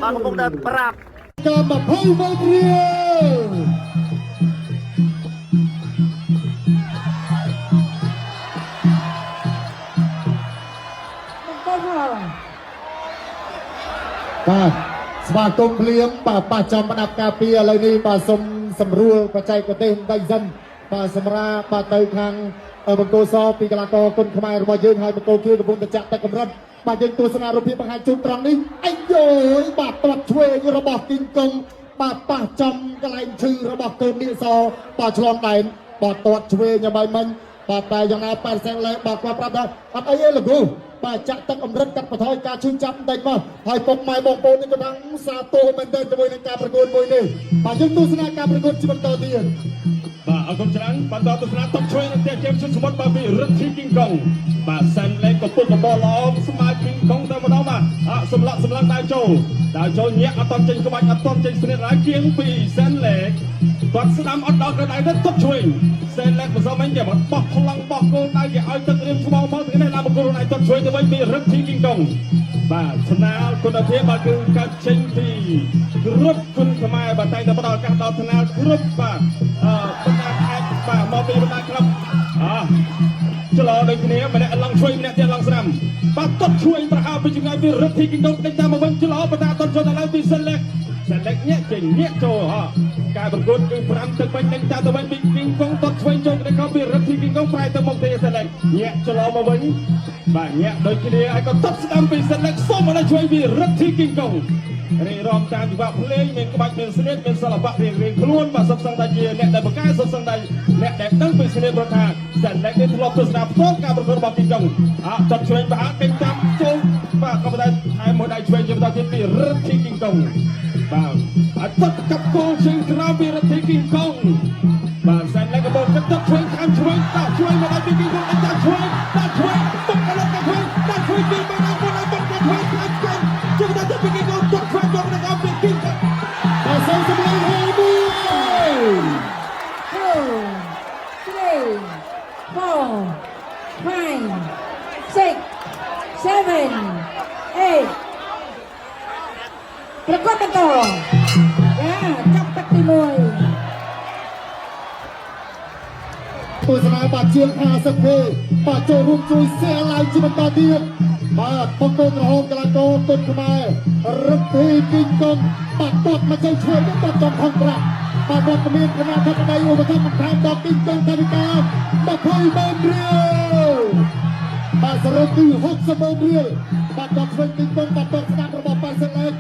បាទកំពុងតែប្រាប់កម្ម20ម៉ោងរៀលបាទស្វាគមន៍ភ្លាមបាទប៉ះចំផ្ដាប់ការពារឥឡូវនេះបាទសូមសម្រួលបច្ចេកទេសបន្តិចសិនបាទសម្រាប់បាទទៅខាងបង្គោលសពីកីឡាករគុនខ្មែររបស់យើងហើយបង្គោលគៀកំពុងតែចាក់ទឹកកម្រិតបាទយើងទស្សនារូបភាពបង្ហាញជូនត្រង់នេះអាយយយបាទទាត់ឆ្វេងរបស់គីងកុងបាទប៉ះចំកន្លែងឈឺរបស់កូននាងសបាទឆ្លងដែនបាទទាត់ឆ្វេងយ៉ាងម៉េចមិញបាទតែយ៉ាងណាប៉ែសែងលេបាទគាត់ប្រាប់ថាអត់អីទេលោកគ្រូបាទចាក់ទឹកអម្រិតកាត់បន្ថយការឈឺចាប់បន្តិចមកហើយពុកម៉ែបងប្អូននេះក៏បានសាទរមែនទែនជាមួយនឹងការប្រកួតមួយនេះបាទយើងទស្សនាការប្រកួតជាបន្តទៀតបាទអរគុណច្រើនបន្តទស្សនាតុបឆ្វេងនៅផ្ទះជើងសមុទ្របាទពីរិទ្ធិគីងកុងបាទសែនលេងក៏ពុតបបល្អស្មើគីងកុងតែម្ដងបាទសម្លាក់សម្លឹងដៅចូលញាក់អត់តចេញក្បាច់អត់តចេញស្និតហើយជាងពីសែនលេងគាត់ស្ដាំអត់ដល់ក្រដៅទៅតុបឆ្វេងសែនលេងមិនសមវិញទេបោះផ្លង់បោះគោលដៅគេឲ្យទឹករៀមស្មោមកទីនេះដល់បង្គោលដៃតុបឆ្វេងទៅវិញពីរិទ្ធិគីងកុងបាទស្នាលគុណភាពបាទគឺកើតចេញពីគ្រប់គុណខ្មែរបាទតែផ្ដល់ឱកាសដល់ស្នាលគ្រប់បាទបណ្ដាខេត្តបាទមកពីបណ្ដាក្លឹបចលោដូចគ្នាម្នាក់ឡើងឆ្វេងម្នាក់ទៀតឡើងស្រាំបាទតត់ឆ្វេងប្រហែលពីចម្ងាយពីរិទ្ធិគីងកុងដេញតាមមកវិញចលោបណ្ដាតត់ចូលដល់ពីសិនលេខញាក់ចេញញាក់ចូលការប្រកួតគឺ5ទឹកវិញដេញតាមទៅវិញពីគីងកុងតត់ឆ្វេងចូលទៅក៏ពីរិទ្ធិគីងកុងប្រែទៅមុខទេសិនលេខញាក់ចលោមកវិញបាទញាក់ដូចគ្នាហើយក៏តត់ស្ដាំពីសិនលេខសុំមកឆ្វេងពីរិទ្ធិគីងកុងរៀបរំតាមវិបាកភ្លេងមានក្បាច់មានស្នៀតមានសិល្បៈរៀងខ្លួនបាទសុខសង្ឃជាអ្នកដែលបង្កើតសុខសង្ឃអ្នកដែលដឹងពីស្នៀតប្រថាតែអ្នកនេះធ្លាប់ទស្សនាផ្ទាល់ការប្រកួតរបស់គីងកុងចាប់ឆ្វេងប្រហាក់ពេញតាមចូលបាទក៏តែហើយមួយដៃឆ្វេងជាបន្តទៀតពីរិទ្ធិគីងកុងបាទអត់ទឹកកាប់គោលជើងក្រោមពីរិទ្ធិគីងកុងបាទសែនលេងកបោទឹកទឹកឆ្វេងខាងឆ្វេងដាក់ឆ្វេងមកដល់ពីគីងកុងដាក់ឆ្វេងទុកកលឹកដាក់ឆ្វេងពីបានអត់បានទុកឆ្វេងខាងឆ្វេងជិះដល់ពីគីងកុងទុកឆ្វេងមកដល់ពីគីងកុងបាទសូមសម្លេងហៅមួយ ប្រកួតបន្តចាប់ទឹកទី1ទស្សនាបាទជាង50ពេបាទចូលរួមជួយแชร์ឡើងជាបន្តទៀតបាទបង្គោលក្រហមកីឡាករគុនខ្មែររិទ្ធិគីងកុងបាទតបមកចូលជួយបាទចំខំប្រាក់បាទវត្តមានគណៈធិបតីឧបត្ថម្ភបន្ថែមដល់គីងកុងថាវិការ20ម៉ឺនរៀលបាទសរុបគឺ60ម៉ឺនរៀលបាទដល់ធ្វើគីងកុងបាទតបស្ដាប់របស់ប៉ាសិនលេខ